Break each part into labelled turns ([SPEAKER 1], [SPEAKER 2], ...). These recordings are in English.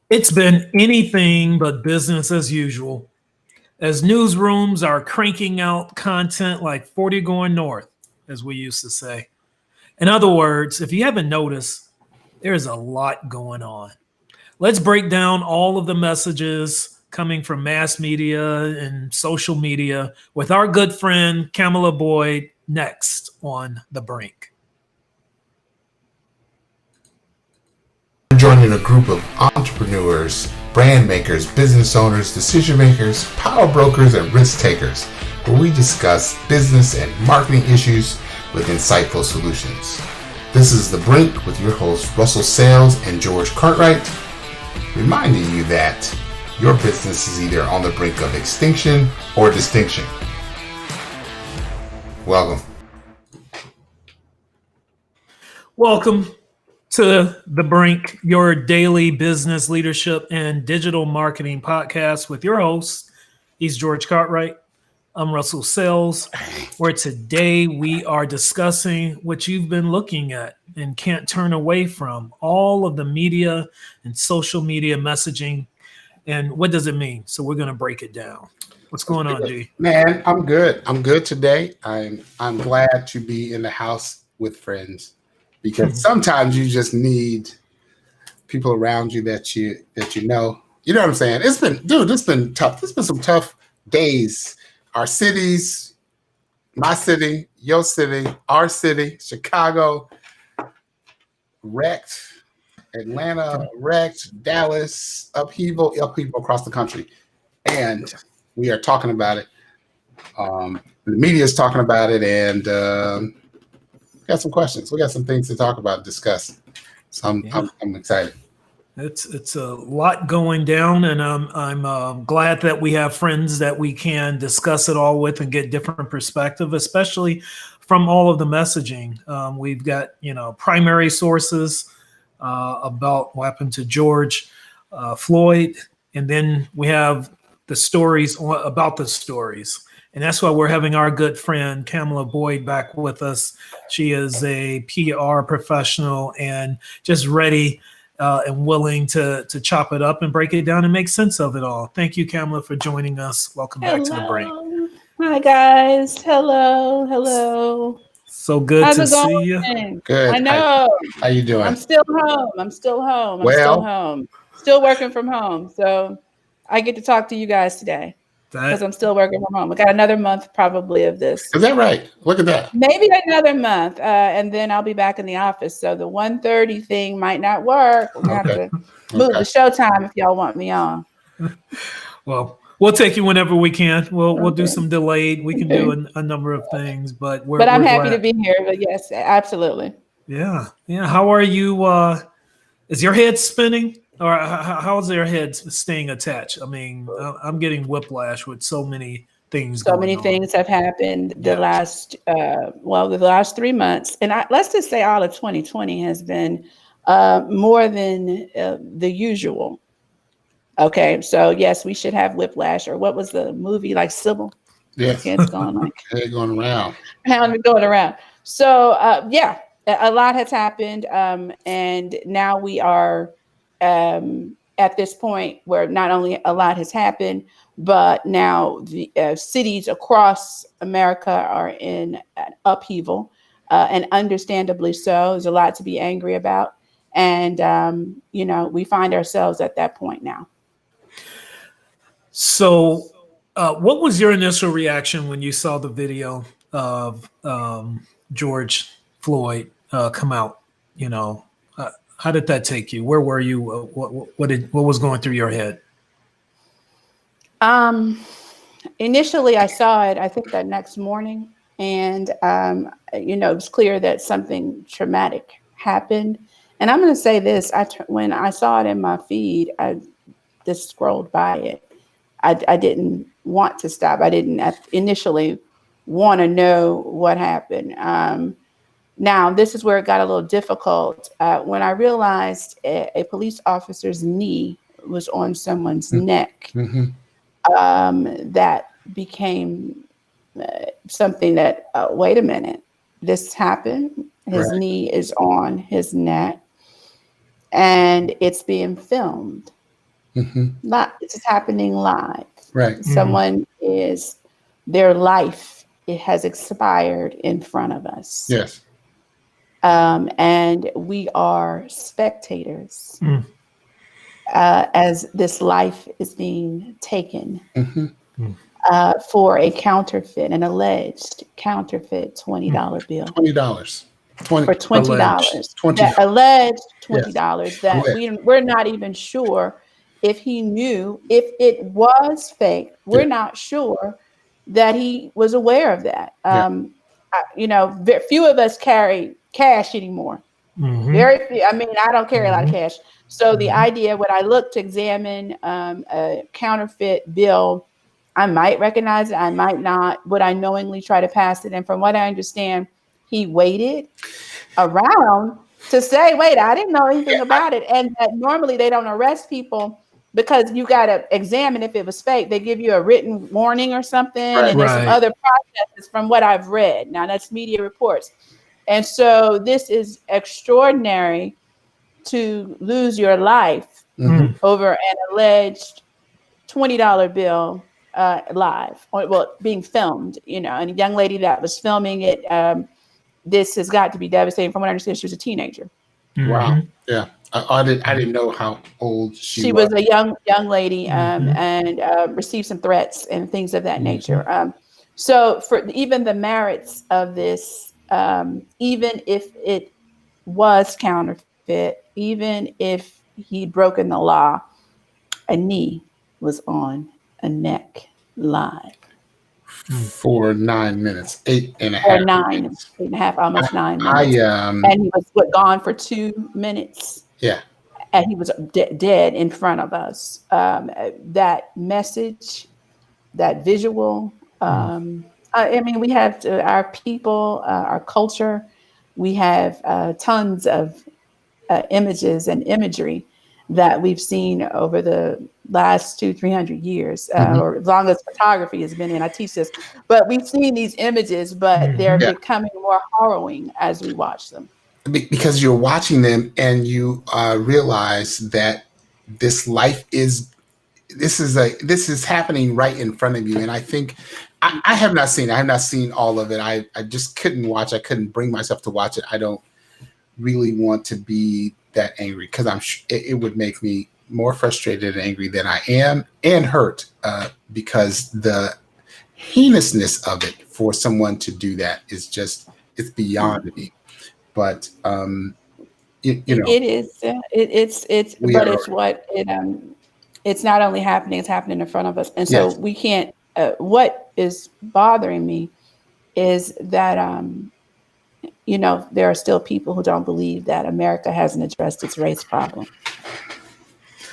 [SPEAKER 1] It's been anything but business as usual, as newsrooms are cranking out content like 40 going north, as we used to say. In other words, if you haven't noticed, there's a lot going on. Let's break down all of the messages coming from mass media and social media with our good friend Kamela Boyd next on The Brink.
[SPEAKER 2] We're joining a group of entrepreneurs, brand makers, business owners, decision makers, power brokers, and risk takers, where we discuss business and marketing issues with insightful solutions. This is The Brink with your hosts Russell Sales and George Cartwright, reminding you that your business is either on the brink of extinction or distinction. Welcome.
[SPEAKER 1] Welcome to The Brink, your daily business leadership and digital marketing podcast with your host. He's George Cartwright. I'm Russell Sales, where today we are discussing what you've been looking at and can't turn away from, all of the media and social media messaging. And what does it mean? So we're going to break it down. What's going on, G?
[SPEAKER 3] Man, I'm good. I'm good today. I'm glad to be in the house with friends, because sometimes you just need people around you that you know. You know what I'm saying? It's been tough. It's been some tough days. Our cities, my city, your city, our city, Chicago, wrecked, Atlanta, wrecked, Dallas, upheaval across the country. And we are talking about it. The media is talking about it, and we got some questions. We got some things to talk about, discuss. So I'm excited.
[SPEAKER 1] It's a lot going down, and I'm glad that we have friends that we can discuss it all with and get different perspective, especially from all of the messaging. We've got primary sources about what happened to George Floyd, and then we have the stories about the stories. And that's why we're having our good friend Kamela Boyd back with us. She is a PR professional and just ready and willing to chop it up and break it down and make sense of it all. Thank you, Kamela, for joining us. Welcome back to The Brink.
[SPEAKER 4] Hi, guys. Hello.
[SPEAKER 1] So good
[SPEAKER 4] How's
[SPEAKER 1] to
[SPEAKER 4] it
[SPEAKER 1] see you.
[SPEAKER 3] Good.
[SPEAKER 4] I know.
[SPEAKER 3] How you doing?
[SPEAKER 4] I'm still home. Still working from home. So I get to talk to you guys today because I'm still working from home. We got another month probably of this.
[SPEAKER 3] Is that right? Look at that.
[SPEAKER 4] Maybe another month, and then I'll be back in the office. So the 1:30 thing might not work. We're going to have to move the show time if y'all want me on.
[SPEAKER 1] Well, we'll take you whenever we can. We'll do some delayed. We can do a number of things, but
[SPEAKER 4] I'm happy to be here. But yes, absolutely.
[SPEAKER 1] Yeah. How are you? Is your head spinning? Or how's their heads staying attached? I mean, I'm getting whiplash with so many things.
[SPEAKER 4] So many things have happened the last 3 months, and let's just say all of 2020 has been more than the usual. Okay, so yes, we should have whiplash, or what was the movie like Sybil?
[SPEAKER 3] Yes,
[SPEAKER 4] it's going like
[SPEAKER 3] going around.
[SPEAKER 4] Going around. So a lot has happened, and now we are. At this point where not only a lot has happened, but now the cities across America are in upheaval, and understandably so. There's a lot to be angry about. And, we find ourselves at that point now.
[SPEAKER 1] So what was your initial reaction when you saw the video of George Floyd come out, How did that take you? Where were you? What was going through your head?
[SPEAKER 4] Initially, I saw it, I think that next morning, and it was clear that something traumatic happened. And I'm going to say this: when I saw it in my feed, I just scrolled by it. I didn't want to stop. I didn't initially want to know what happened. Now, this is where it got a little difficult. When I realized a police officer's knee was on someone's neck, that became something that, wait a minute, this happened. His knee is on his neck, and it's being filmed. It's happening live.
[SPEAKER 3] Right.
[SPEAKER 4] Someone their life, it has expired in front of us.
[SPEAKER 3] Yes.
[SPEAKER 4] And we are spectators as this life is being taken for a counterfeit, an alleged counterfeit $20 bill.
[SPEAKER 3] $20.
[SPEAKER 4] For $20.
[SPEAKER 3] $20.
[SPEAKER 4] Alleged $20 that
[SPEAKER 3] Alleged.
[SPEAKER 4] we're not even sure if he knew if it was fake. We're not sure that he was aware of that. Few of us carry cash anymore. Very few. I mean, I don't carry a lot of cash. So the idea, when I look to examine a counterfeit bill, I might recognize it, I might not. Would I knowingly try to pass it? And from what I understand, he waited around to say, wait, I didn't know anything about it. And that normally they don't arrest people because you got to examine if it was fake. They give you a written warning or something. And there's some other processes from what I've read. Now that's media reports. And so this is extraordinary to lose your life over an alleged $20 bill live, being filmed, and a young lady that was filming it. This has got to be devastating. From what I understand, she was a teenager.
[SPEAKER 3] Wow. Yeah. I didn't know how old she was.
[SPEAKER 4] She was a young lady and received some threats and things of that nature. So for even the merits of this, even if it was counterfeit, even if he'd broken the law, a knee was on a neck live.
[SPEAKER 3] For 9 minutes, 8.5 minutes.
[SPEAKER 4] 8.5, almost 9 minutes. And he was gone for 2 minutes.
[SPEAKER 3] Yeah.
[SPEAKER 4] And he was dead in front of us. That message, that visual. I mean, we have our people, our culture. We have tons of images and imagery that we've seen over the last 200-300 years, or as long as photography has been in. I teach this, but we've seen these images, but they're becoming more harrowing as we watch them.
[SPEAKER 3] Because you're watching them and you realize that this life is happening right in front of you. And I think I have not seen it. I have not seen all of it. I just couldn't watch. I couldn't bring myself to watch it. I don't really want to be that angry because it would make me more frustrated and angry than I am, and hurt because the heinousness of it for someone to do that is just, it's beyond me. But it is.
[SPEAKER 4] It's not only happening; it's happening in front of us, and so we can't. What is bothering me is that there are still people who don't believe that America hasn't addressed its race problem.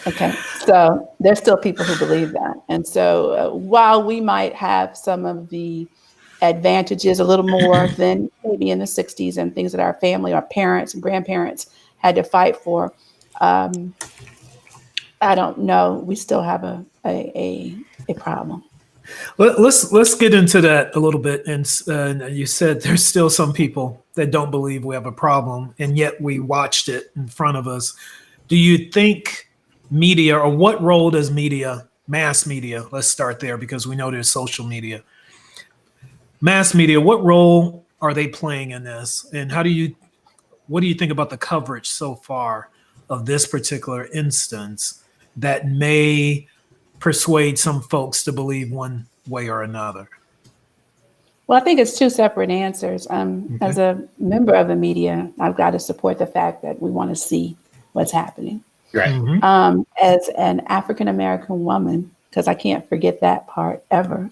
[SPEAKER 4] Okay, so there's still people who believe that, and so while we might have some of the advantages a little more than maybe in the 60s and things that our family, our parents and grandparents had to fight for, I don't know. We still have a problem.
[SPEAKER 1] Let's get into that a little bit. And you said there's still some people that don't believe we have a problem, and yet we watched it in front of us. Do you think media, or what role does media, mass media, let's start there because we know there's social media, mass media, what role are they playing in this? And what do you think about the coverage so far of this particular instance that may persuade some folks to believe one way or another?
[SPEAKER 4] Well, I think it's two separate answers. As a member of the media, I've got to support the fact that we want to see what's happening.
[SPEAKER 3] Right.
[SPEAKER 4] As an African-American woman, because I can't forget that part ever,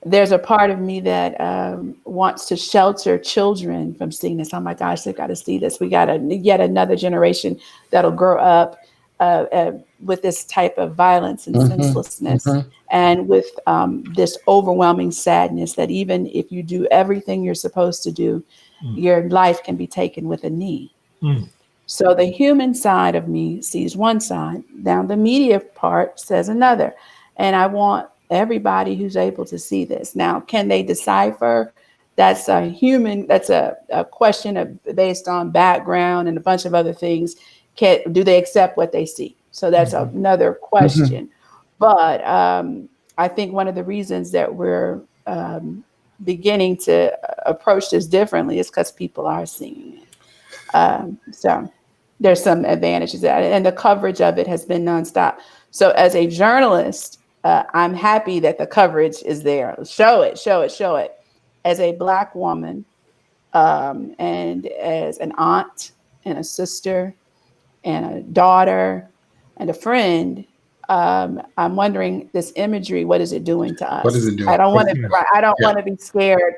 [SPEAKER 4] there's a part of me that wants to shelter children from seeing this. Oh my gosh, they've got to see this. We got yet another generation that'll grow up with this type of violence and senselessness, and with this overwhelming sadness that even if you do everything you're supposed to do, your life can be taken with a knee. So the human side of me sees one side. Now the media part says another. And I want everybody who's able to see this. Now, can they decipher? That's a question based on background and a bunch of other things. Do they accept what they see? So that's another question. But I think one of the reasons that we're beginning to approach this differently is because people are seeing it. So there's some advantages to that, and the coverage of it has been nonstop. So as a journalist, I'm happy that the coverage is there. Show it, show it, show it. As a Black woman, and as an aunt and a sister and a daughter and a friend, I'm wondering this imagery, what is it doing to us?
[SPEAKER 3] What is it doing?
[SPEAKER 4] I don't want to be scared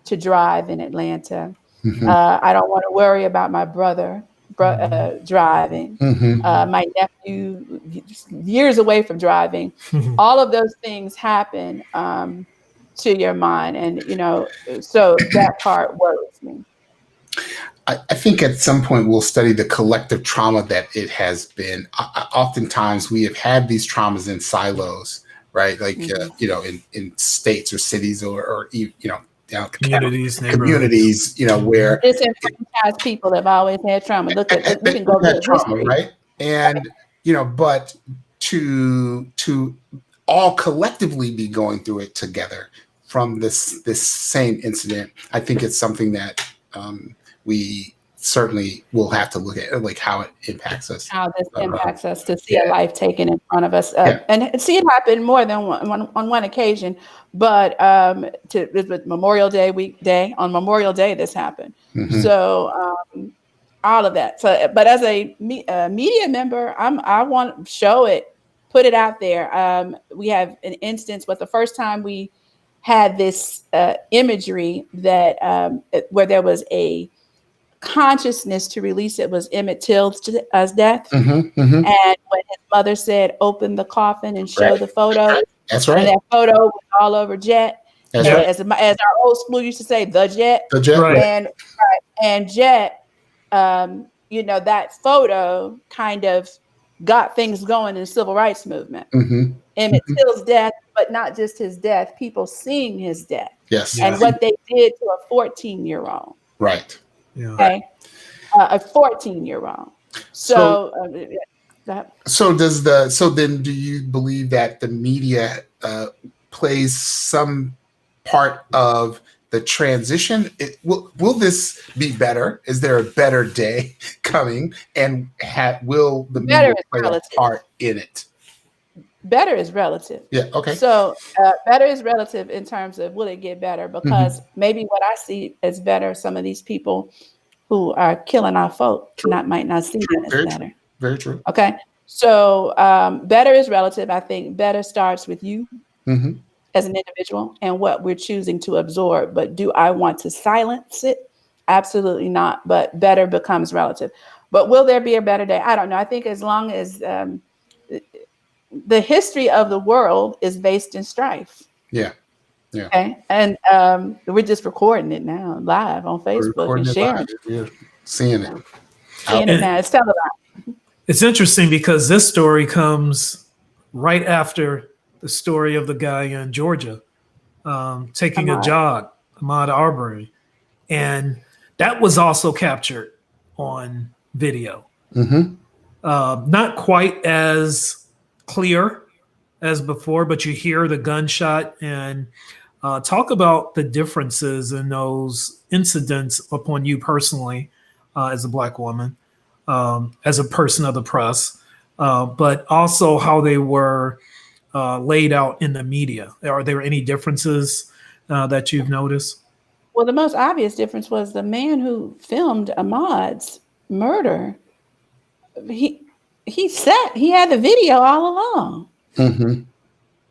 [SPEAKER 4] to drive in Atlanta. I don't want to worry about my brother driving. My nephew years away from driving. All of those things happen to your mind, and so that part worries me.
[SPEAKER 3] I think at some point we'll study the collective trauma that it has been. Oftentimes we have had these traumas in silos, right? Like in states or cities or
[SPEAKER 1] communities,
[SPEAKER 3] where
[SPEAKER 4] disenfranchised people have always had trauma. Look at we can go to
[SPEAKER 3] trauma,
[SPEAKER 4] history,
[SPEAKER 3] right? And but to all collectively be going through it together from this same incident, I think it's something that we certainly will have to look at, like how it impacts us.
[SPEAKER 4] How this impacts us, to see a life taken in front of us, and see it happen more than on one occasion. But with Memorial Day weekday, on Memorial Day, this happened. So all of that. So, but as a media member, I want to show it, put it out there. We have an instance, but the first time we had this imagery that where there was a consciousness to release it was Emmett Till's death. And when his mother said, open the coffin and show the photo.
[SPEAKER 3] That's right.
[SPEAKER 4] And that photo was all over Jet.
[SPEAKER 3] That's
[SPEAKER 4] as,
[SPEAKER 3] right.
[SPEAKER 4] As our old school used to say, the Jet.
[SPEAKER 3] The Jet.
[SPEAKER 1] Right.
[SPEAKER 4] And Jet, that photo kind of got things going in the civil rights movement. Emmett Till's death, but not just his death, people seeing his death.
[SPEAKER 3] Yes.
[SPEAKER 4] And what they did to a 14-year-old.
[SPEAKER 3] Right.
[SPEAKER 1] Yeah.
[SPEAKER 4] Okay. A 14-year-old. So
[SPEAKER 3] then do you believe that the media plays some part of the transition? Will this be better? Is there a better day coming? And will the media play a part in it?
[SPEAKER 4] Better is relative.
[SPEAKER 3] Yeah. Okay.
[SPEAKER 4] So better is relative in terms of will it get better? Because maybe what I see as better, some of these people who are killing our folk might not see that as better.
[SPEAKER 3] Very true.
[SPEAKER 4] Okay. So better is relative. I think better starts with you as an individual and what we're choosing to absorb. But do I want to silence it? Absolutely not. But better becomes relative. But will there be a better day? I don't know. I think as long as the history of the world is based in strife. Yeah. Yeah. Okay. And we're just recording it now live on Facebook and sharing it.
[SPEAKER 3] We're seeing it.
[SPEAKER 4] Seeing it now. It's televised.
[SPEAKER 1] It's interesting because this story comes right after the story of the guy in Georgia taking a jog, Ahmaud Arbery. And that was also captured on video. Not quite as clear as before, but you hear the gunshot, and talk about the differences in those incidents upon you personally as a Black woman, as a person of the press, but also how they were laid out in the media. Are there any differences that you've noticed?
[SPEAKER 4] Well, the most obvious difference was the man who filmed Ahmaud's murder. He had the video all along.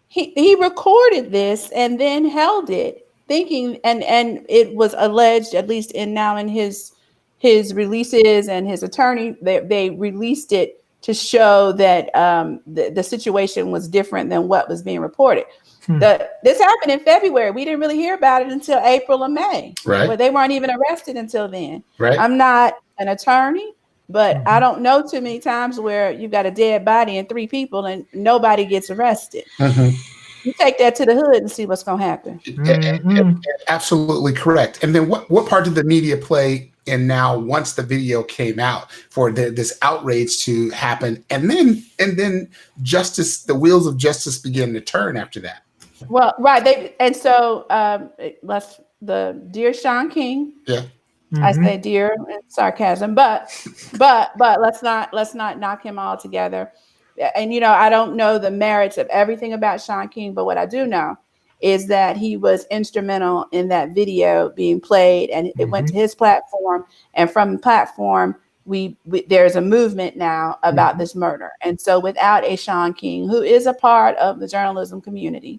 [SPEAKER 4] He recorded this and then held it, thinking, and it was alleged, at least in his releases, and his attorney, they released it to show that the situation was different than what was being reported. This happened in February. We didn't really hear about it until April or May. Right. But they weren't even arrested until then. Right. I'm not an attorney, but I don't know too many times where you've got a dead body and 3 people and nobody gets arrested. You take that to the hood and see what's going to happen.
[SPEAKER 3] Absolutely correct. And then what part did the media play in now once the video came out for this outrage to happen, and then justice, the wheels of justice began to turn after that?
[SPEAKER 4] Well, right. Let's the dear Sean King.
[SPEAKER 3] Yeah.
[SPEAKER 4] I say dear in sarcasm, but let's not knock him all together. And I don't know the merits of everything about Sean King, but what I do know is that he was instrumental in that video being played, and it went to his platform, and from the platform we there's a movement now about this murder. And so without a Sean King, who is a part of the journalism community,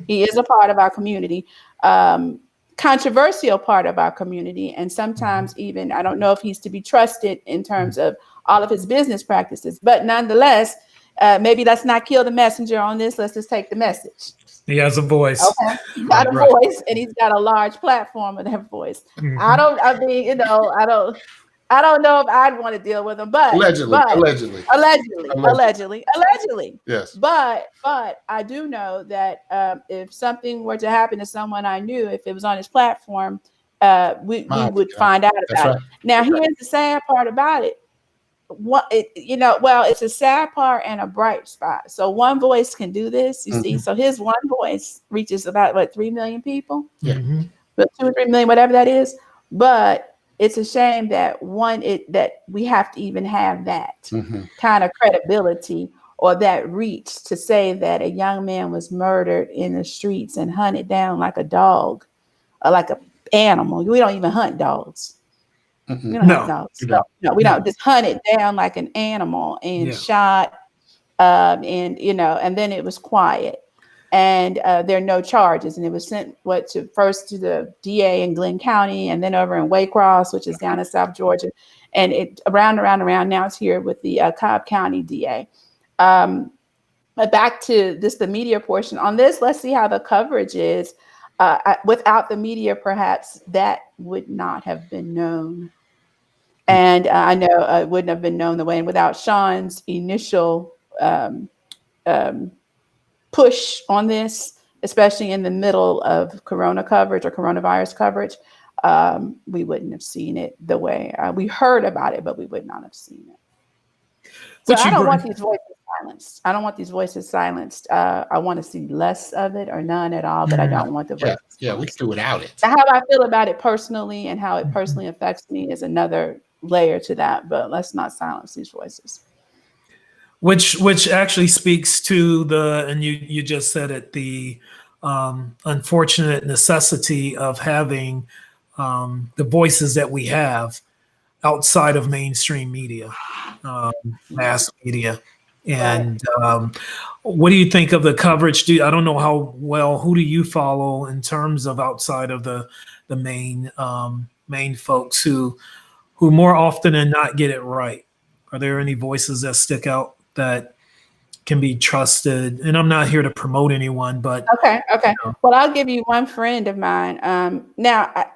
[SPEAKER 4] he is a part of our community, controversial part of our community, and sometimes even I don't know if he's to be trusted in terms of all of his business practices, but nonetheless, maybe let's not kill the messenger on this. Let's just take the message.
[SPEAKER 1] He has a voice.
[SPEAKER 4] Okay. He's got a voice, and he's got a large platform with that voice. I don't know if I'd want to deal with him, but allegedly.
[SPEAKER 3] Yes.
[SPEAKER 4] But I do know that if something were to happen to someone I knew, if it was on his platform, we would find out about it. Now, here's the sad part about it. It's a sad part and a bright spot. So one voice can do this, you see. So his one voice reaches about 3 million people, but 2 or 3 million, whatever that is. But it's a shame that that we have to even have that kind of credibility or that reach to say that a young man was murdered in the streets and hunted down like a dog, or like an animal. We don't even hunt dogs. We don't hunt dogs. No, we don't. Just hunt it down like an animal and shot, and then it was quiet, and there are no charges, and it was sent first to the DA in Glenn County, and then over in Waycross, which is down in South Georgia, and it around. Now it's here with the Cobb County DA. But back to the media portion on this. Let's see how the coverage is. Without the media, perhaps that would not have been known. And I know it wouldn't have been known the way. And without Sean's initial push on this, especially in the middle of corona coverage or coronavirus coverage, we wouldn't have seen it the way we heard about it, but we would not have seen it. So I don't want these voices silenced. I want to see less of it or none at all, but I don't want the voices.
[SPEAKER 3] Yeah, we can do without it.
[SPEAKER 4] How I feel about it personally and how it personally affects me is another layer to that, but let's not silence these voices.
[SPEAKER 1] Which actually speaks to and you just said it, the unfortunate necessity of having the voices that we have outside of mainstream media, mass media. And what do you think of the coverage? I don't know who do you follow in terms of outside of the main folks who more often than not get it right? Are there any voices that stick out that can be trusted? And I'm not here to promote anyone, but
[SPEAKER 4] okay. Well, I'll give you one friend of mine. Now,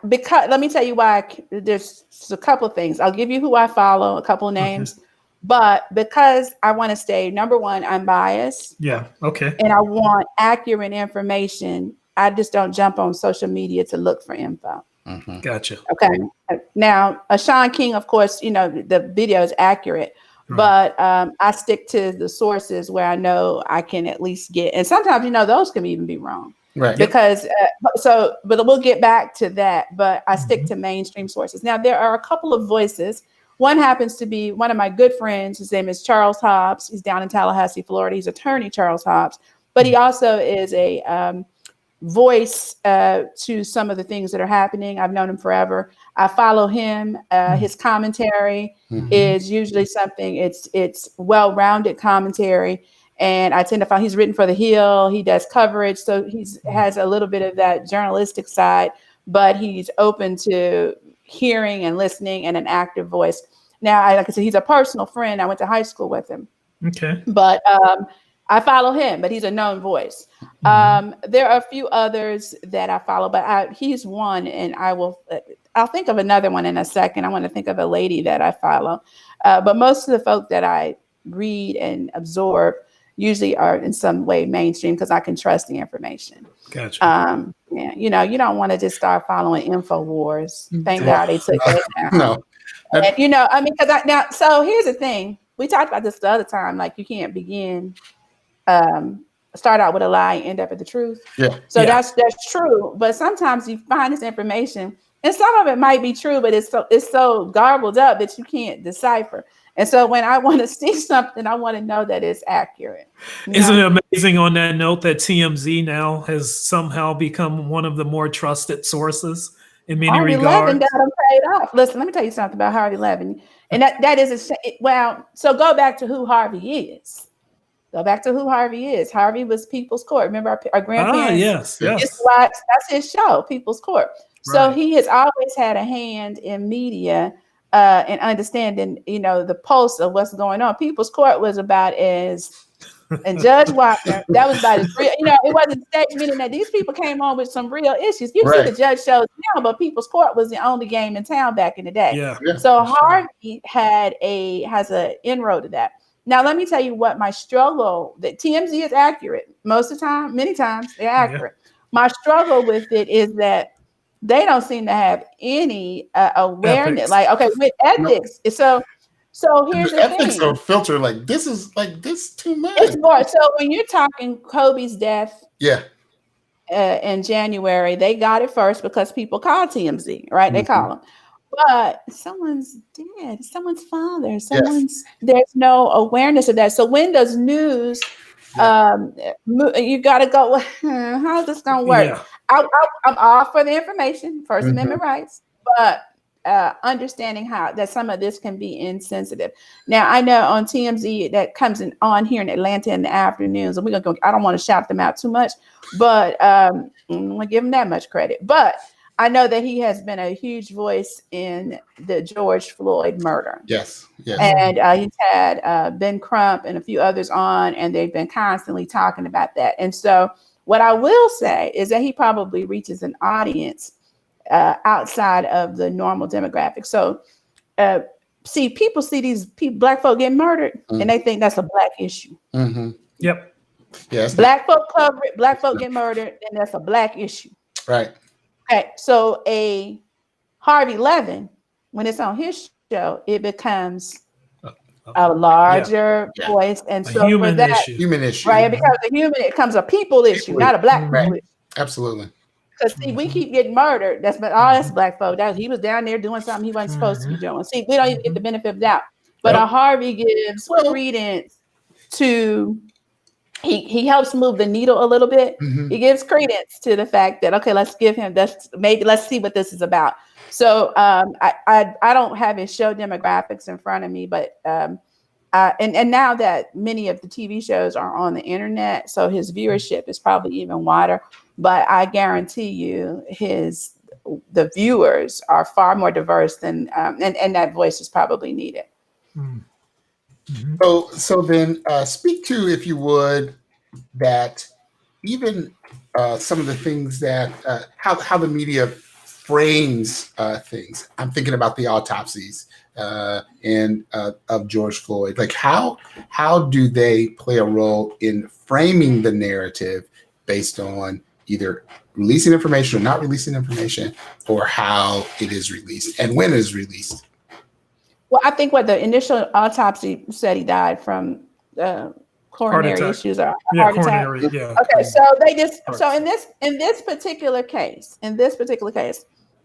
[SPEAKER 4] because let me tell you why. There's a couple of things. I'll give you who I follow, a couple of names, but because I want to stay, number one, I'm biased.
[SPEAKER 1] Yeah. Okay.
[SPEAKER 4] And I want accurate information. I just don't jump on social media to look for info.
[SPEAKER 1] Gotcha.
[SPEAKER 4] Okay. Now, Sean King, of course, the video is accurate, but I stick to the sources where I know I can at least get, and sometimes, those can even be wrong.
[SPEAKER 3] Right.
[SPEAKER 4] Because but we'll get back to that. But I stick to mainstream sources. Now, there are a couple of voices. One happens to be one of my good friends. His name is Charles Hobbs. He's down in Tallahassee, Florida. He's attorney Charles Hobbs, but he also is a voice to some of the things that are happening. I've known him forever. I follow him. His commentary is usually something. It's well-rounded commentary. And I tend to find he's written for The Hill. He does coverage. So has a little bit of that journalistic side, but he's open to hearing and listening and an active voice. Now, like I said, he's a personal friend. I went to high school with him. Okay. But I follow him, but he's a known voice. There are a few others that I follow, but he's one, and I'll think of another one in a second. I want to think of a lady that I follow. But most of the folk that I read and absorb, usually are in some way mainstream because I can trust the information.
[SPEAKER 1] Gotcha.
[SPEAKER 4] Yeah, you don't want to just start following InfoWars. Thank God they took that down.
[SPEAKER 3] No.
[SPEAKER 4] And because so here's the thing. We talked about this the other time. Like, you can't start out with a lie and end up at the truth.
[SPEAKER 3] Yeah.
[SPEAKER 4] So that's true. But sometimes you find this information, and some of it might be true, but it's so garbled up that you can't decipher. And so when I want to see something, I want to know that it's accurate.
[SPEAKER 1] Isn't it amazing on that note that TMZ now has somehow become one of the more trusted sources in many
[SPEAKER 4] Harvey
[SPEAKER 1] regards?
[SPEAKER 4] Levin got him paid off. Listen, let me tell you something about Harvey Levin. And that is so go back to who Harvey is. Harvey was People's Court. Remember our grandparents?
[SPEAKER 1] Yes.
[SPEAKER 4] That's his show, People's Court. So
[SPEAKER 1] Right.
[SPEAKER 4] he has always had a hand in media and understanding, the pulse of what's going on. People's Court was about and Judge Wapner, that was about as real. It wasn't stage, meaning that these people came on with some real issues. You see the judge shows now, but People's Court was the only game in town back in the day.
[SPEAKER 1] Yeah.
[SPEAKER 4] So Harvey has an inroad to that. Now, let me tell you what my struggle, that TMZ is accurate most of the time, many times they're accurate. Yeah. My struggle with it is that they don't seem to have any awareness.
[SPEAKER 1] Ethics.
[SPEAKER 4] Like, okay, with ethics. No. So here's the
[SPEAKER 3] ethics
[SPEAKER 4] thing.
[SPEAKER 3] Are filtered like this too much.
[SPEAKER 4] It's more. So when you're talking Kobe's death, in January, they got it first because people call TMZ, right? They call them. But someone's dead, someone's father, there's no awareness of that. So when does news, you got to go, how's this going to work? Yeah. I'm all for the information, First Amendment rights, but understanding how that some of this can be insensitive. Now, I know on TMZ that comes on here in Atlanta in the afternoons, and I don't want to shout them out too much, but I'm going to give them that much credit. But I know that he has been a huge voice in the George Floyd murder.
[SPEAKER 3] Yes.
[SPEAKER 4] And he's had Ben Crump and a few others on, and they've been constantly talking about that. And so what I will say is that he probably reaches an audience outside of the normal demographic. So people see these Black folk get murdered, and they think that's a Black issue.
[SPEAKER 3] Mm-hmm.
[SPEAKER 1] Yep.
[SPEAKER 3] Yes.
[SPEAKER 4] Black folk cover it, Black folk get murdered, and that's a Black issue.
[SPEAKER 3] Right.
[SPEAKER 4] Okay, so a Harvey Levin, when it's on his show, it becomes a larger voice, and so
[SPEAKER 1] human
[SPEAKER 4] for that,
[SPEAKER 3] human issue,
[SPEAKER 4] right? Because it becomes a people issue, not a Black people issue.
[SPEAKER 3] Absolutely.
[SPEAKER 4] Because see, we keep getting murdered. That's Black folk. He was down there doing something he wasn't supposed to be doing. See, we don't even get the benefit of doubt. But a Harvey gives credence to. He helps move the needle a little bit. Mm-hmm. He gives credence to the fact that, okay, let's see what this is about. So I don't have his show demographics in front of me, but and now that many of the TV shows are on the internet, so his viewership is probably even wider. But I guarantee you the viewers are far more diverse than and that voice is probably needed.
[SPEAKER 1] Mm.
[SPEAKER 3] Mm-hmm. So then speak to, if you would, that even some of the things that how the media frames things. I'm thinking about the autopsies and of George Floyd. Like how do they play a role in framing the narrative based on either releasing information or not releasing information, or how it is released and when it is released?
[SPEAKER 4] Well, I think what the initial autopsy said, he died from coronary issues or heart attack.
[SPEAKER 1] Yeah.
[SPEAKER 4] Okay, so in this particular case,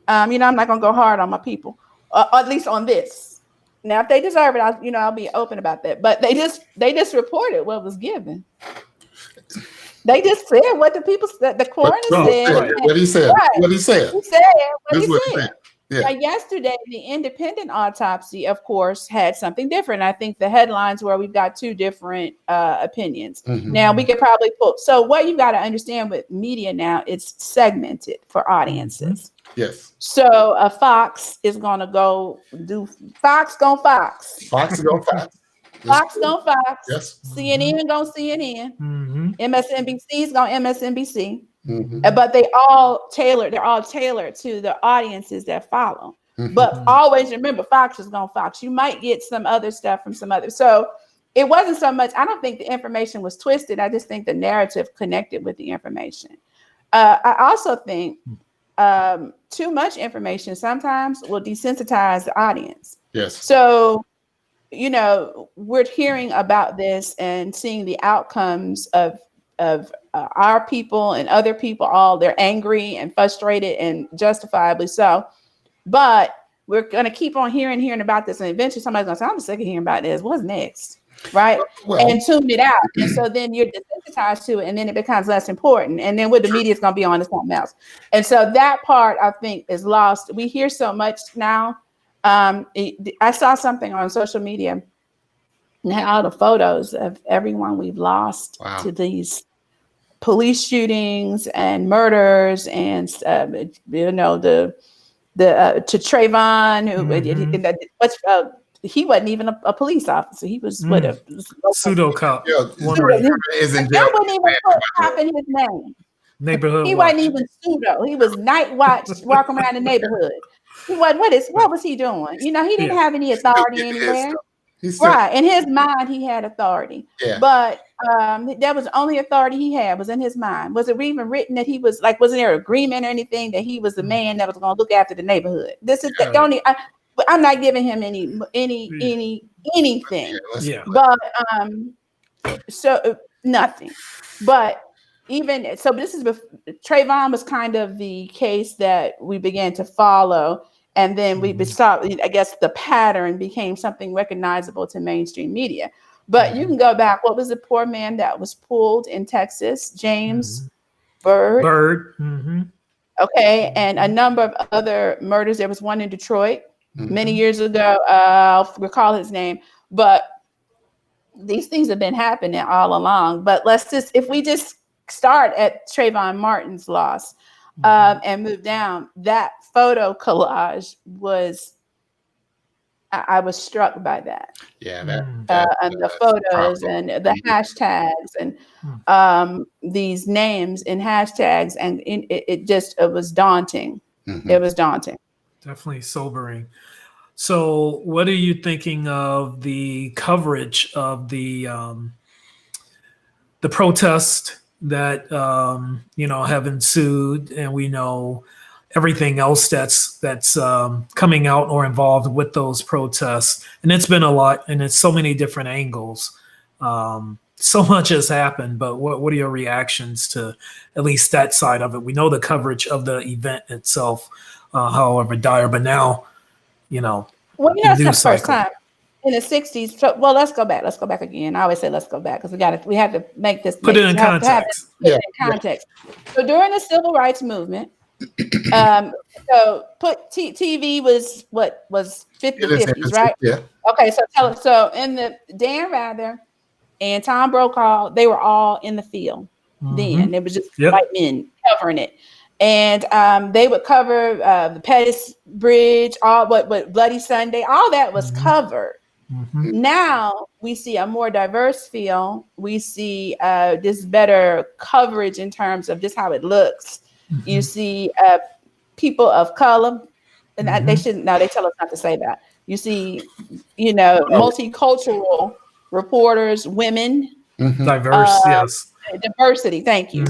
[SPEAKER 4] I'm not gonna go hard on my people, at least on this. Now, if they deserve it, I'll be open about that. But they just reported what was given. They just said what the coroner said.
[SPEAKER 3] What he said.
[SPEAKER 4] Right.
[SPEAKER 3] What he said.
[SPEAKER 4] He said what he said.
[SPEAKER 3] Yeah.
[SPEAKER 4] Now, yesterday, the independent autopsy, of course, had something different. I think the headlines were we've got two different opinions. Mm-hmm. Now, we could probably pull. So what you've got to understand with media now, it's segmented for audiences.
[SPEAKER 3] Yes.
[SPEAKER 4] So Fox is going to go do Fox go Fox.
[SPEAKER 3] Fox go Fox.
[SPEAKER 4] Fox go Fox.
[SPEAKER 3] Yes.
[SPEAKER 4] CNN go CNN.
[SPEAKER 1] Mm-hmm.
[SPEAKER 4] MSNBC's go MSNBC. Mm-hmm. But they're all tailored to the audiences that follow. Mm-hmm. But always remember, Fox is going Fox. You might get some other stuff from some other. So it wasn't so much, I don't think the information was twisted. I just think the narrative connected with the information. I also think too much information sometimes will desensitize the audience.
[SPEAKER 3] Yes.
[SPEAKER 4] So, we're hearing about this and seeing the outcomes of our people and other people. All they're angry and frustrated, and justifiably so. But we're going to keep on hearing about this, and eventually somebody's going to say, "I'm sick of hearing about this. What's next?" Right? And tune it out. And so then you're desensitized to it, and then it becomes less important. And then what the media is going to be on is something else. And so that part, I think, is lost. We hear so much now. I saw something on social media and had all the photos of everyone we've lost to these police shootings and murders, and to Trayvon, who he wasn't even a police officer. He was a
[SPEAKER 1] pseudo cop.
[SPEAKER 3] Isn't
[SPEAKER 4] there wasn't even put cop in his name.
[SPEAKER 1] Neighborhood
[SPEAKER 4] he
[SPEAKER 1] watch.
[SPEAKER 4] wasn't even pseudo. He was night watch, walking around the neighborhood. He wasn't. What was he doing? He didn't have any authority anywhere. Right. In his mind, he had authority.
[SPEAKER 3] Yeah.
[SPEAKER 4] But that was the only authority he had, was in his mind. Was it even written that he was wasn't there agreement or anything that he was the man that was going to look after the neighborhood? This is I'm not giving him anything.
[SPEAKER 3] Yeah.
[SPEAKER 4] But so nothing. But even so, this is Trayvon was kind of the case that we began to follow. And then we saw, I guess, the pattern became something recognizable to mainstream media. But you can go back. What was the poor man that was pulled in Texas? James Byrd. Okay. And a number of other murders. There was one in Detroit many years ago. I'll recall his name. But these things have been happening all along. But if we just start at Trayvon Martin's loss and move down, that photo collage was, I was struck by that.
[SPEAKER 3] Yeah,
[SPEAKER 4] and the photos and the hashtags and these names and hashtags, and it was daunting. It was daunting.
[SPEAKER 1] Definitely sobering. So, what are you thinking of the coverage of the protests that have ensued, and we know everything else that's coming out or involved with those protests? And it's been a lot, and it's so many different angles. So much has happened, but what are your reactions to at least that side of it? We know the coverage of the event itself, however dire, but now,
[SPEAKER 4] well, it's the first time in the 60s. So, well, let's go back again. I always say let's go back because we have to make this.
[SPEAKER 1] Put it in context.
[SPEAKER 4] So during the Civil Rights Movement, so TV was what was 50s, right?
[SPEAKER 3] Yeah.
[SPEAKER 4] Okay, so in the Dan Rather and Tom Brokaw, they were all in the field then. It was just white men covering it. And they would cover the Pettus Bridge, all what Bloody Sunday, all that was covered. Now we see a more diverse field. We see this better coverage in terms of just how it looks. You see people of color, and they shouldn't. Now they tell us not to say that. You see, multicultural reporters, women,
[SPEAKER 1] diverse, yes,
[SPEAKER 4] diversity. Thank you.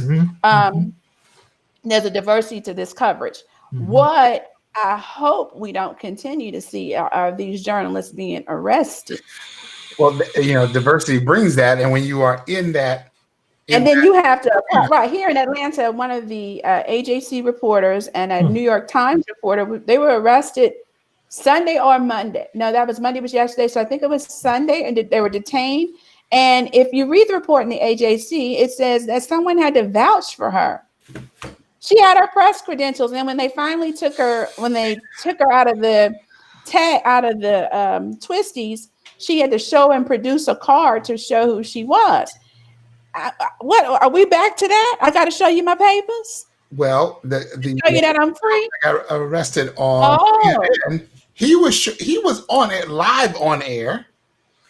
[SPEAKER 4] There's a diversity to this coverage. What I hope we don't continue to see are these journalists being arrested.
[SPEAKER 3] Well, diversity brings that, and when you are in that.
[SPEAKER 4] And then you have to, right here in Atlanta, one of the AJC reporters and a New York Times reporter, they were arrested Sunday or Monday. No, that was Monday, was yesterday. So I think it was Sunday, and they were detained. And if you read the report in the AJC, it says that someone had to vouch for her. She had her press credentials. And when they finally took her out of the twisties, she had to show and produce a card to show who she was. What are we back to that? I got to show you my papers.
[SPEAKER 3] Well,
[SPEAKER 4] show you that I'm free.
[SPEAKER 3] I got arrested on. CNN. He was on it live on air.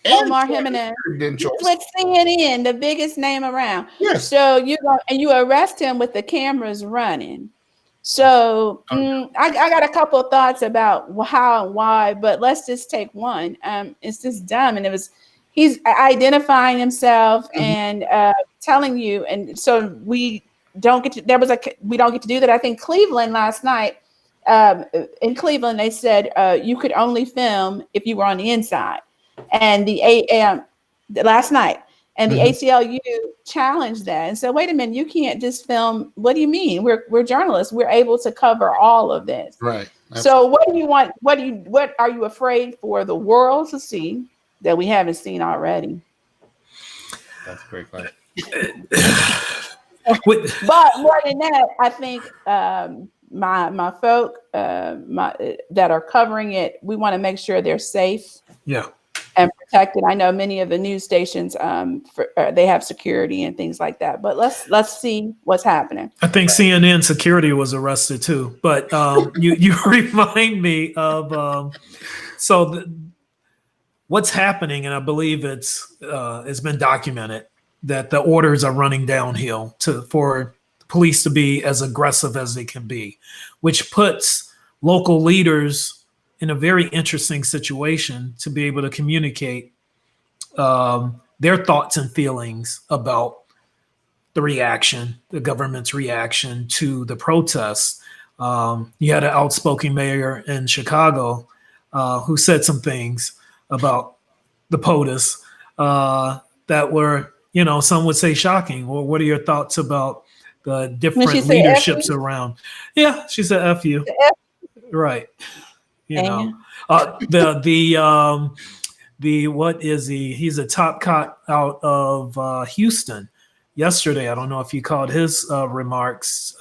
[SPEAKER 4] Omar Jimenez with CNN, the biggest name around.
[SPEAKER 3] Yes.
[SPEAKER 4] So you arrest him with the cameras running. So I got a couple of thoughts about how and why, but let's just take one. It's just dumb, and he's identifying himself and telling you. And so we don't get to, we don't get to do that. I think Cleveland last night, in Cleveland, they said you could only film if you were on the inside. And last night, and the ACLU challenged that and said, wait a minute, you can't just film. What do you mean? We're journalists. We're able to cover all of this.
[SPEAKER 3] Right.
[SPEAKER 4] So what do you want? What are you afraid for the world to see that we haven't seen already?
[SPEAKER 3] That's a great question.
[SPEAKER 4] But more than that, I think my folk that are covering it, we want to make sure they're safe.
[SPEAKER 1] Yeah.
[SPEAKER 4] And protected. I know many of the news stations, they have security and things like that. But let's see what's happening.
[SPEAKER 1] I think CNN security was arrested too. But you remind me of what's happening, and I believe it's been documented that the orders are running downhill for police to be as aggressive as they can be, which puts local leaders in a very interesting situation to be able to communicate their thoughts and feelings about the government's reaction to the protests. You had an outspoken mayor in Chicago who said some things about the POTUS that were, some would say shocking. Well, what are your thoughts about the different leaderships around? Yeah, she said F you. Right. What is he? He's a top cop out of Houston. Yesterday, I don't know if you caught his remarks.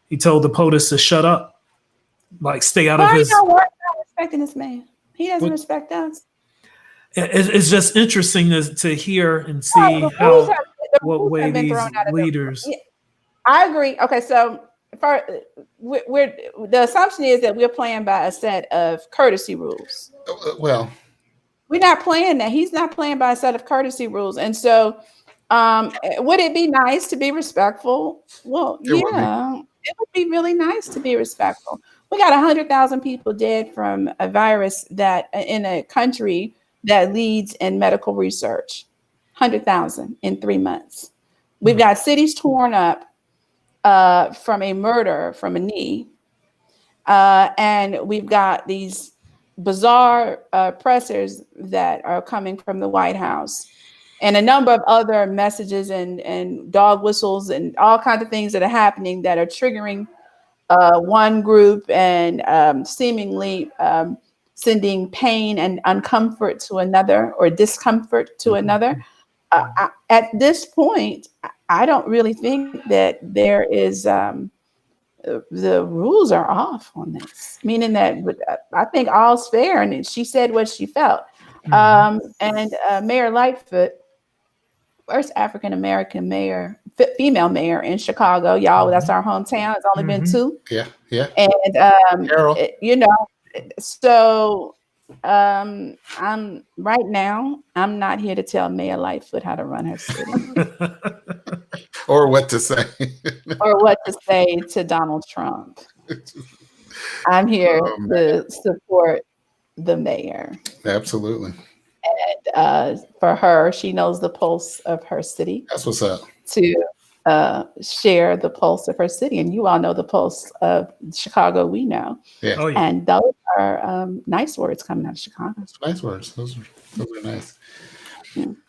[SPEAKER 1] He told the POTUS to shut up, like stay out of his.
[SPEAKER 4] Why are you not respecting this man? He doesn't respect us.
[SPEAKER 1] It's just interesting to hear and see what way these leaders.
[SPEAKER 4] I agree. Okay, so. The assumption is that we're playing by a set of courtesy rules.
[SPEAKER 3] Well,
[SPEAKER 4] we're not playing that. He's not playing by a set of courtesy rules. And so would it be nice to be respectful? Well, it would be really nice to be respectful. We got 100,000 people dead from a virus that in a country that leads in medical research. 100,000 in 3 months. We've got cities torn up from a murder from a knee. And we've got these bizarre pressers that are coming from the White House and a number of other messages and dog whistles and all kinds of things that are happening that are triggering one group and seemingly sending pain and uncomfort to another or discomfort to another. At this point, I don't really think that there is the rules are off on this, meaning that I think all's fair. And she said what she felt. And Mayor Lightfoot, first African-American mayor, female mayor in Chicago, y'all, that's our hometown. It's only been 2.
[SPEAKER 3] Yeah. Yeah.
[SPEAKER 4] And, so I'm not here to tell Mayor Lightfoot how to run her city.
[SPEAKER 3] Or what to say.
[SPEAKER 4] Or what to say to Donald Trump. I'm here to support the mayor.
[SPEAKER 3] Absolutely.
[SPEAKER 4] And for her, she knows the pulse of her city.
[SPEAKER 3] That's what's up.
[SPEAKER 4] To share the pulse of her city. And you all know the pulse of Chicago, we know.
[SPEAKER 3] Yeah.
[SPEAKER 1] Oh, yeah.
[SPEAKER 4] And those are nice words coming out of Chicago.
[SPEAKER 3] Nice words. Those are nice.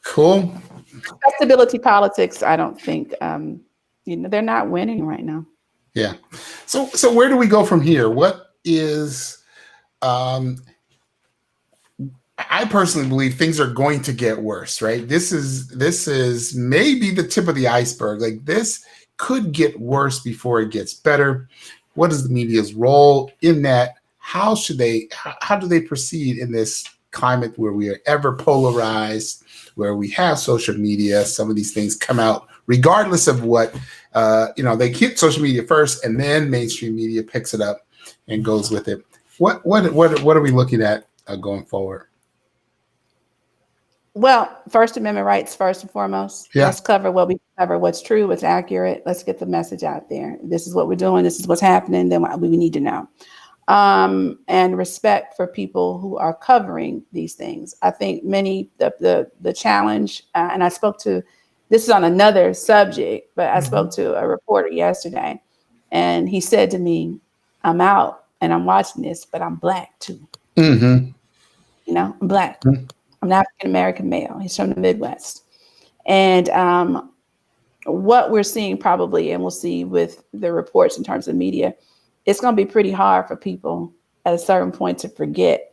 [SPEAKER 3] Cool.
[SPEAKER 4] Respectability politics, I don't think, they're not winning right now.
[SPEAKER 3] Yeah. So where do we go from here? What is, I personally believe things are going to get worse, right? This is maybe the tip of the iceberg. Like this could get worse before it gets better. What is the media's role in that? How do they proceed in this climate where we are ever polarized, where we have social media? Some of these things come out regardless of what, they hit social media first and then mainstream media picks it up and goes with it. What are we looking at going forward?
[SPEAKER 4] Well, First Amendment rights, first and foremost.
[SPEAKER 3] Yeah.
[SPEAKER 4] Let's cover what we cover, what's true, what's accurate. Let's get the message out there. This is what we're doing. This is what's happening. Then we need to know. and respect for people who are covering these things. I think the challenge, and I spoke to, this is on another subject, but I spoke to a reporter yesterday, and he said to me, I'm out and I'm watching this, but I'm Black too.
[SPEAKER 3] Mm-hmm.
[SPEAKER 4] You know, I'm Black. I'm an African-American male. He's from the Midwest. And what we're seeing probably, and we'll see with the reports in terms of media, it's going to be pretty hard for people at a certain point to forget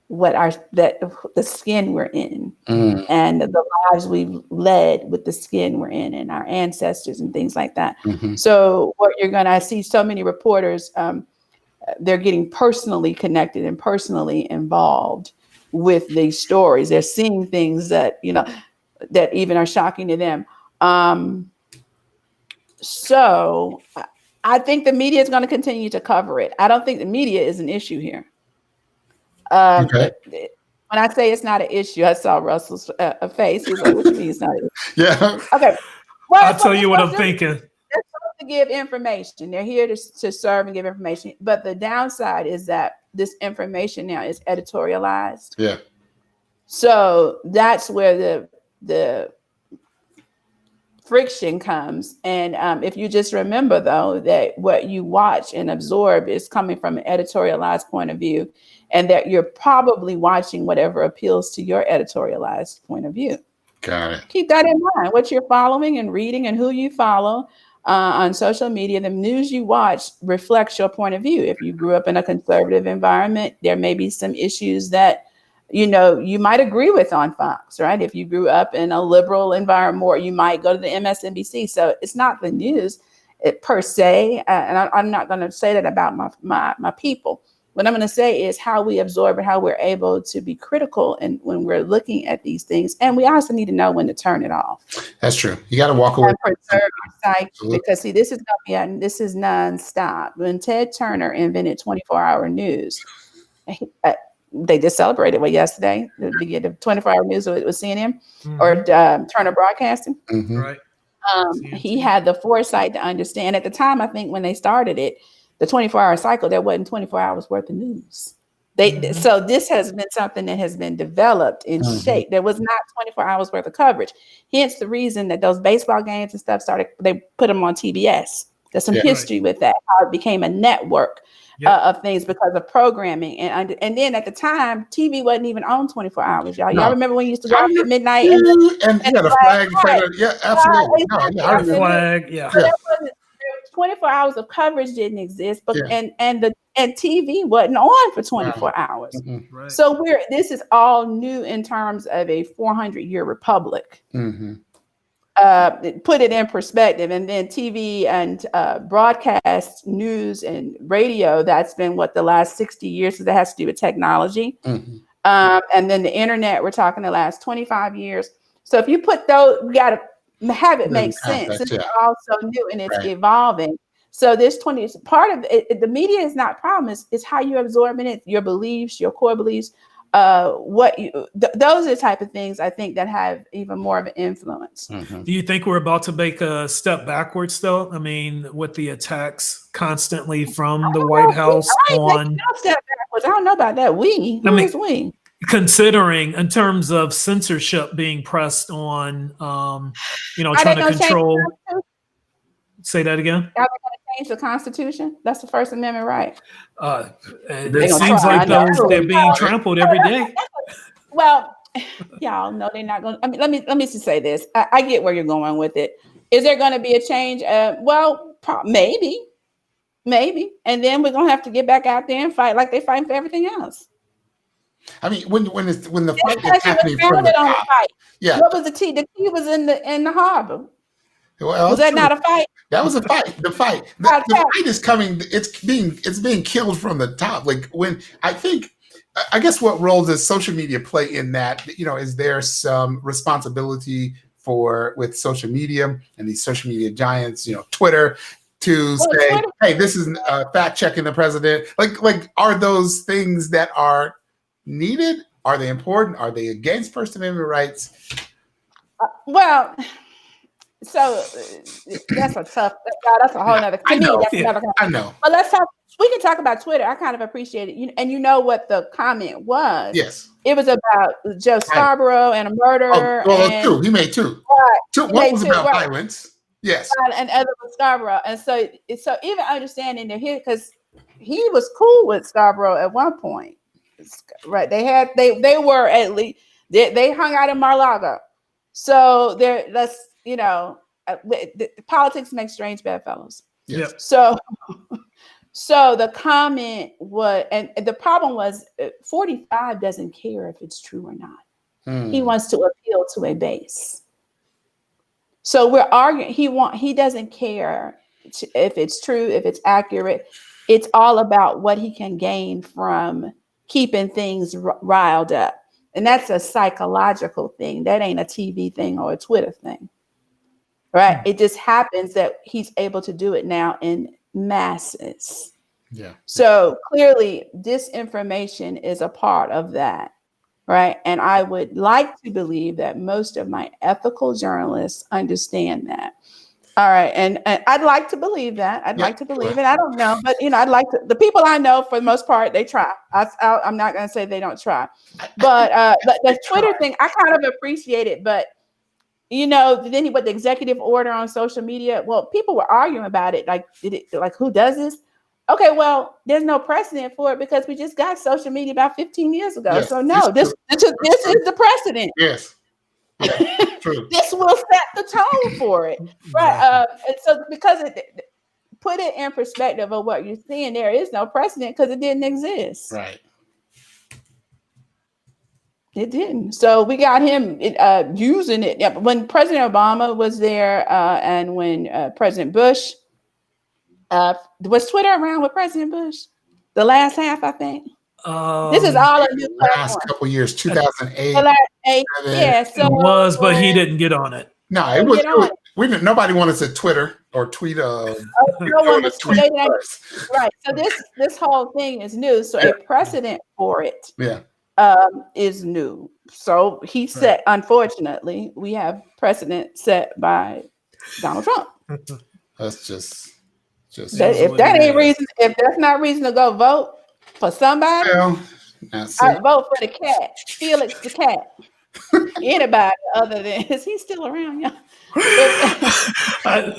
[SPEAKER 4] the skin we're in and the lives we've led with the skin we're in and our ancestors and things like that. So what you're going to see, so many reporters, they're getting personally connected and personally involved with these stories. They're seeing things that, that even are shocking to them. So I think the media is going to continue to cover it. I don't think the media is an issue here.
[SPEAKER 3] Okay.
[SPEAKER 4] When I say it's not an issue, I saw Russell's face. He's like, "What you mean it's not an issue?"
[SPEAKER 3] Yeah.
[SPEAKER 4] Okay. Well,
[SPEAKER 1] I'll tell you what I'm thinking.
[SPEAKER 4] They're supposed to give information. They're here to serve and give information. But the downside is that this information now is editorialized.
[SPEAKER 3] Yeah.
[SPEAKER 4] So that's where the friction comes. And if you just remember, though, that what you watch and absorb is coming from an editorialized point of view, and that you're probably watching whatever appeals to your editorialized point of view.
[SPEAKER 3] Got it.
[SPEAKER 4] Keep that in mind, what you're following and reading and who you follow on social media. The news you watch reflects your point of view. If you grew up in a conservative environment, there may be some issues that you might agree with on Fox, right? If you grew up in a liberal environment more, you might go to the MSNBC. So it's not the news per se. And I'm not going to say that about my people. What I'm going to say is how we absorb and how we're able to be critical and when we're looking at these things. And we also need to know when to turn it off.
[SPEAKER 3] That's true. You got to walk away.
[SPEAKER 4] And preserve your psyche. Because see, this is nonstop. When Ted Turner invented 24-hour news, they just celebrated yesterday, the beginning of 24-hour news with CNN or Turner Broadcasting.
[SPEAKER 1] Right.
[SPEAKER 4] He had the foresight to understand at the time, I think when they started it, the 24-hour cycle, there wasn't 24 hours worth of news. So this has been something that has been developed and shaped. There was not 24 hours worth of coverage. Hence the reason that those baseball games and stuff they put them on TBS. There's some history with that, how it became a network of things because of programming. And then at the time, TV wasn't even on 24 hours, y'all. Y'all remember when you used to go out at midnight and
[SPEAKER 3] you had a flag in front of it? Yeah, absolutely.
[SPEAKER 1] Flag, yeah.
[SPEAKER 4] So 24 hours of coverage didn't exist, but and TV wasn't on for 24 hours.
[SPEAKER 1] Right.
[SPEAKER 4] So this is all new in terms of a 400-year republic. Put it in perspective, and then TV and broadcast news and radio, that's been the last 60 years, so that has to do with technology. And then the internet, we're talking the last 25 years. So if you put those, we got to have it make sense. It's also new and it's evolving. So this part of it, the media is not problem. It's how you absorb it, your beliefs, your core beliefs. Those are the type of things I think that have even more of an influence.
[SPEAKER 1] Do you think we're about to make a step backwards, though? I mean, with the attacks constantly from the White House on.
[SPEAKER 4] Step backwards. I don't know about that. We.
[SPEAKER 1] Considering in terms of censorship being pressed on, trying to control. Say that again.
[SPEAKER 4] Are they going to change the Constitution? That's the First Amendment right.
[SPEAKER 1] It seems like they're being trampled every day.
[SPEAKER 4] Well, y'all know they're not going. I mean, let me just say this. I get where you're going with it. Is there going to be a change? Well, maybe, and then we're going to have to get back out there and fight like they fighting for everything else.
[SPEAKER 3] I mean, when the fight is happening from the top,
[SPEAKER 4] What was the T? The T was in the harbor.
[SPEAKER 3] Well,
[SPEAKER 4] was that not a fight?
[SPEAKER 3] That was a fight. The fight is coming. It's being killed from the top. Like I guess what role does social media play in that? Is there some responsibility with social media and these social media giants, Twitter, to say, hey, this is fact checking the president? Like, are those things that are needed? Are they important? Are they against First Amendment rights?
[SPEAKER 4] So that's a tough. That's a whole nother.
[SPEAKER 3] I know. But
[SPEAKER 4] let's talk we can talk about Twitter. I kind of appreciate it. And you know what the comment was?
[SPEAKER 3] Yes.
[SPEAKER 4] It was about Joe Scarborough and a murder.
[SPEAKER 3] Two. He made two.
[SPEAKER 4] Right.
[SPEAKER 3] Two. One was about violence. Yes.
[SPEAKER 4] And other was Scarborough. And so even understanding that because he was cool with Scarborough at one point. Right. They were at least they hung out in Mar-a-Lago. So politics make strange bedfellows.
[SPEAKER 3] Yes.
[SPEAKER 4] So the comment was, and the problem was 45 doesn't care if it's true or not. He wants to appeal to a base. So we're arguing, he doesn't care if it's true, if it's accurate. It's all about what he can gain from keeping things riled up. And that's a psychological thing. That ain't a TV thing or a Twitter thing. Right? It just happens that he's able to do it now in masses.
[SPEAKER 3] Yeah.
[SPEAKER 4] So clearly disinformation is a part of that. Right. And I would like to believe that most of my ethical journalists understand that. All right. And I'd like to believe that. I'd like to believe it. I don't know. But, I'd like to. The people I know, for the most part, they try. I'm not going to say they don't try. But the Twitter thing, I kind of appreciate it. But, then what the executive order on social media? Well, people were arguing about it. Like, who does this? Okay, well, there's no precedent for it because we just got social media about 15 years ago.
[SPEAKER 3] Yes,
[SPEAKER 4] so no, this is the precedent.
[SPEAKER 3] Yes. True.
[SPEAKER 4] This will set the tone for it. Right. And so because put it in perspective of what you're seeing, there is no precedent because it didn't exist.
[SPEAKER 3] Right.
[SPEAKER 4] It didn't. So we got him using it. Yeah, when President Obama was there and when President Bush, was Twitter around with President Bush? The last half, I think. This is all a new platform.
[SPEAKER 3] Last couple years, 2008.
[SPEAKER 4] Yeah, so
[SPEAKER 1] it was, but he didn't get on it.
[SPEAKER 3] No, it was. We didn't. Nobody wanted to Twitter or tweet.
[SPEAKER 4] No one was tweeting. Right. So this whole thing is new. So a precedent for it.
[SPEAKER 3] Yeah.
[SPEAKER 4] Is new. So he set. Unfortunately, we have precedent set by Donald Trump.
[SPEAKER 3] That's just.
[SPEAKER 4] If that ain't reason, if that's not reason to go vote for somebody, I vote for the cat, Felix the cat. Anybody other than is he still around, y'all?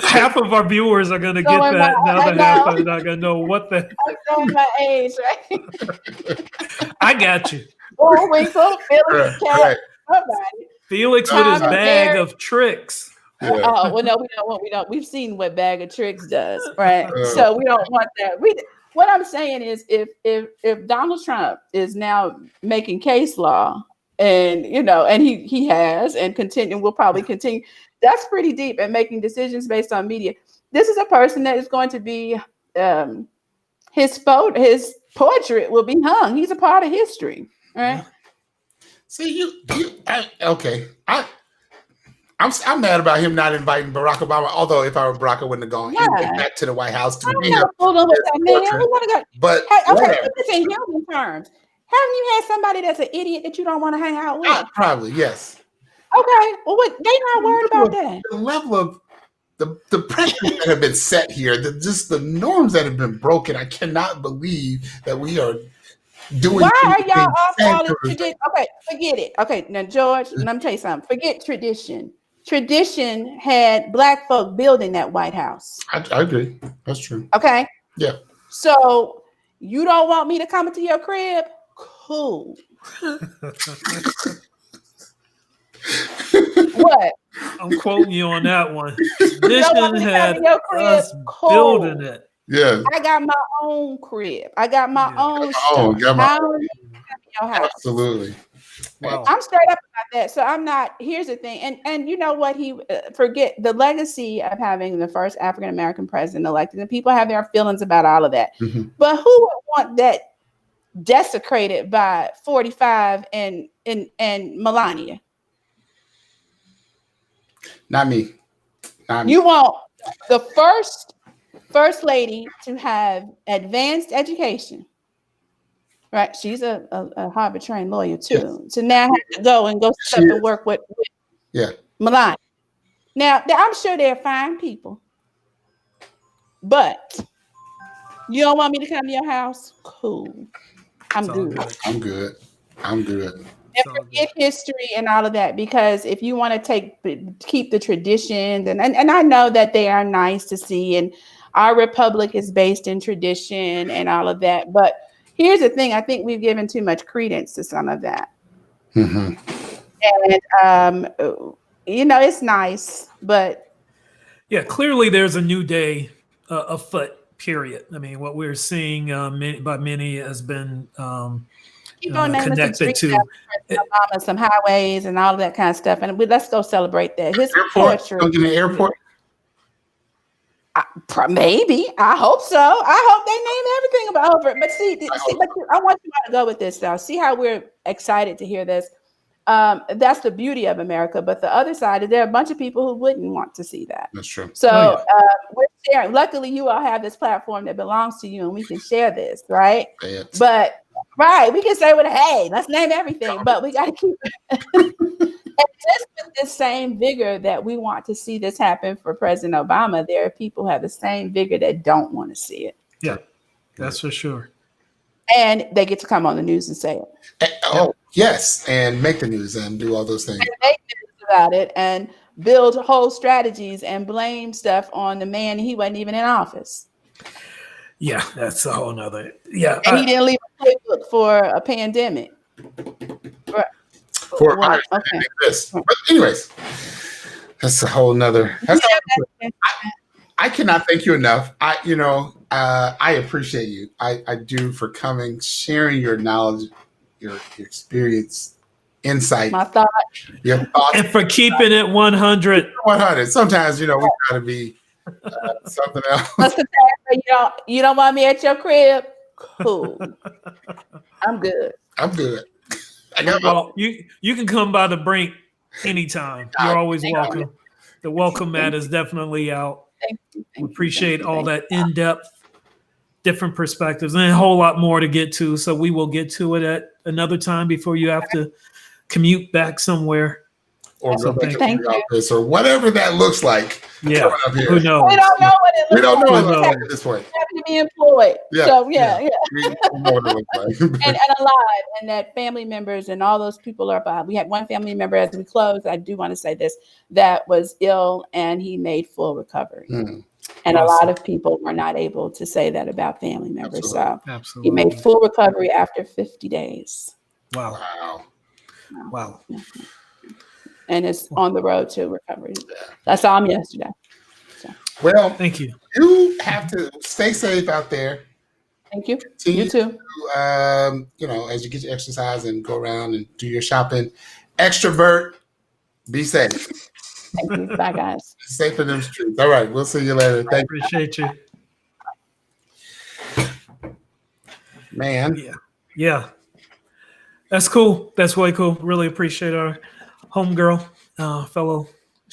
[SPEAKER 1] Half of our viewers are going to get that. Now the half are not going to know what the.
[SPEAKER 4] I'm showing my age, right?
[SPEAKER 1] I got you.
[SPEAKER 4] Oh, we go Felix the cat. Somebody.
[SPEAKER 1] Felix with his bag of tricks.
[SPEAKER 3] Yeah.
[SPEAKER 4] Oh well, no, we don't. We've seen what Bag of Tricks does, right? So we don't want that. What I'm saying is, if Donald Trump is now making case law, and and he has and will probably continue. That's pretty deep and making decisions based on media. This is a person that is going to be his portrait will be hung. He's a part of history, right?
[SPEAKER 3] See okay. I'm mad about him not inviting Barack Obama. Although if I were Barack, I wouldn't have gone back to the White House to be here. But
[SPEAKER 4] okay, put this in human terms. Haven't you had somebody that's an idiot that you don't want to hang out with?
[SPEAKER 3] Probably, yes.
[SPEAKER 4] Okay, well, they not worried about that.
[SPEAKER 3] The level of the precedents that have been set here, just the norms that have been broken. I cannot believe that we are doing.
[SPEAKER 4] Why are y'all off all this tradition? Okay, forget it. Okay, now George, let me tell you something. Forget tradition. Tradition had Black folk building that White House.
[SPEAKER 3] I agree. That's true.
[SPEAKER 4] Okay.
[SPEAKER 3] Yeah.
[SPEAKER 4] So you don't want me to come into your crib? Cool. What?
[SPEAKER 1] I'm quoting you on that one. Tradition had us building it.
[SPEAKER 3] Yeah.
[SPEAKER 4] I got my own crib. I got my own stuff. I don't need to come in your house.
[SPEAKER 3] Absolutely.
[SPEAKER 1] Wow.
[SPEAKER 4] I'm straight up about that. So I'm not. Here's the thing, and you know what? He forget the legacy of having the first African American president elected, and people have their feelings about all of that.
[SPEAKER 3] Mm-hmm.
[SPEAKER 4] But who would want that desecrated by 45 and Melania?
[SPEAKER 3] Not me.
[SPEAKER 4] You want the first lady to have advanced education. Right, she's a Harvard trained lawyer too. Yes. So now have to go and set up and work with Melania. Now I'm sure they're fine people, but You don't want me to come to your house? Cool. I'm
[SPEAKER 1] It's all
[SPEAKER 4] good.
[SPEAKER 1] good.
[SPEAKER 3] I'm good. I'm good.
[SPEAKER 4] And
[SPEAKER 1] It's all
[SPEAKER 4] forget history and all of that, because if you want to keep the traditions, and I know that they are nice to see, and our republic is based in tradition and all of that. But here's the thing: I think we've given too much credence to some of that.
[SPEAKER 3] Mm-hmm.
[SPEAKER 4] And it's nice, but
[SPEAKER 1] Yeah, clearly there's a new day afoot. Period. I mean, what we're seeing by many has been
[SPEAKER 4] keep on naming some
[SPEAKER 1] connected
[SPEAKER 4] streets
[SPEAKER 1] to
[SPEAKER 4] after President Obama, some highways and all of that kind of stuff. And let's go celebrate that. His
[SPEAKER 3] Airport.
[SPEAKER 4] poetry.
[SPEAKER 3] Don't get an airport.
[SPEAKER 4] Maybe. I hope so. I hope they name everything over it. But I want you to go with this now. See how we're excited to hear this. That's the beauty of America. But the other side is there are a bunch of people who wouldn't want to see that.
[SPEAKER 3] That's true.
[SPEAKER 4] So we're sharing. Luckily, you all have this platform that belongs to you, and we can share this, right? But we can say, hey, let's name everything, but we got to keep it. And just with the same vigor that we want to see this happen for President Obama, there are people who have the same vigor that don't want to see it.
[SPEAKER 1] Yeah, that's for sure.
[SPEAKER 4] And they get to come on the news and say it.
[SPEAKER 3] Oh, yes, and make the news and do all those things.
[SPEAKER 4] And make news about it and build whole strategies and blame stuff on the man he wasn't even in office.
[SPEAKER 1] Yeah, that's a whole nother. Yeah,
[SPEAKER 4] and he didn't leave a playbook for a pandemic.
[SPEAKER 3] This. But anyways, that's a whole nother. I cannot thank you enough. I appreciate you. I do, for coming, sharing your knowledge, your experience, insight,
[SPEAKER 4] my thoughts,
[SPEAKER 3] your thoughts,
[SPEAKER 1] and for keeping it 100.
[SPEAKER 3] 100. Sometimes we gotta be something else.
[SPEAKER 4] You don't want me at your crib? Cool. I'm good.
[SPEAKER 3] I'm good.
[SPEAKER 1] Well, you can come by the Brink anytime. You're always welcome. The welcome mat is definitely out.
[SPEAKER 4] Thank you.
[SPEAKER 1] We appreciate all that in-depth, different perspectives, and a whole lot more to get to. So we will get to it at another time before you have to commute back somewhere.
[SPEAKER 3] Or go back to the office or whatever that looks like.
[SPEAKER 1] Yeah, who knows?
[SPEAKER 4] We don't know what it looks like.
[SPEAKER 3] At this point.
[SPEAKER 4] Happy to be employed.
[SPEAKER 3] Yeah,
[SPEAKER 4] so
[SPEAKER 3] yeah. We know what it looks like.
[SPEAKER 4] and alive, and that family members and all those people are alive. We had one family member, as we close, I do want to say this, that was ill and he made full recovery. And awesome. A lot of people were not able to say that about family members.
[SPEAKER 3] Absolutely.
[SPEAKER 4] So he made full recovery after 50 days.
[SPEAKER 1] Wow.
[SPEAKER 4] And it's on the road to recovery. I saw him yesterday. So.
[SPEAKER 3] Well,
[SPEAKER 1] thank you.
[SPEAKER 3] You have to stay safe out there.
[SPEAKER 4] Thank you. You too.
[SPEAKER 3] As you get your exercise and go around and do your shopping, extrovert, be safe.
[SPEAKER 4] Thank you. Bye, guys.
[SPEAKER 3] Be safe in them streets. All right. We'll see you later. Thank you.
[SPEAKER 1] Appreciate you.
[SPEAKER 3] Man.
[SPEAKER 1] Yeah. That's cool. That's way cool. Really appreciate our homegirl, fellow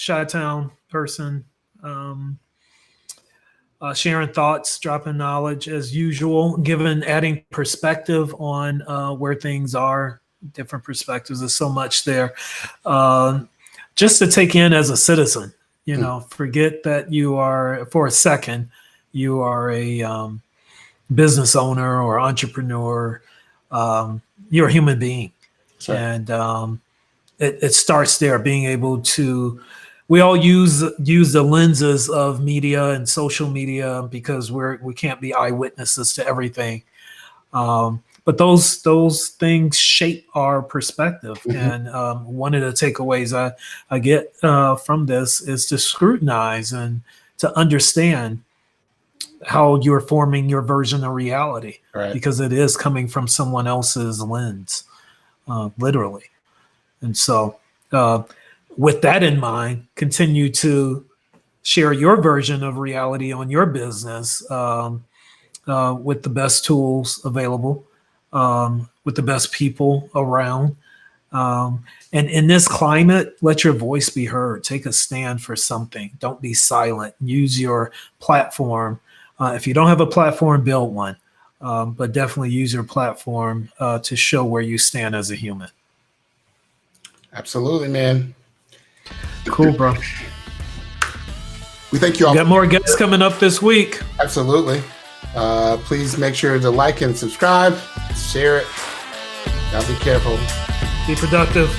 [SPEAKER 1] Chi-Town person, sharing thoughts, dropping knowledge as usual, adding perspective on where things are, different perspectives. There's so much there. Just to take in as a citizen, forget that you are, for a second, you are a business owner or entrepreneur. You're a human being. Sure. And it starts there, being able to, we all use the lenses of media and social media because we can't be eyewitnesses to everything. But those things shape our perspective. Mm-hmm. And one of the takeaways I get from this is to scrutinize and to understand how you're forming your version of reality, right? Because it is coming from someone else's lens, literally. And so with that in mind, continue to share your version of reality on your business with the best tools available, with the best people around. And in this climate, let your voice be heard. Take a stand for something. Don't be silent. Use your platform. If you don't have a platform, build one. But definitely use your platform to show where you stand as a human.
[SPEAKER 3] Absolutely, man.
[SPEAKER 1] Cool, bro.
[SPEAKER 3] We thank you all.
[SPEAKER 1] We got more guests coming up this week.
[SPEAKER 3] Absolutely. Please make sure to like and subscribe. Share it. Y'all be careful.
[SPEAKER 1] Be productive.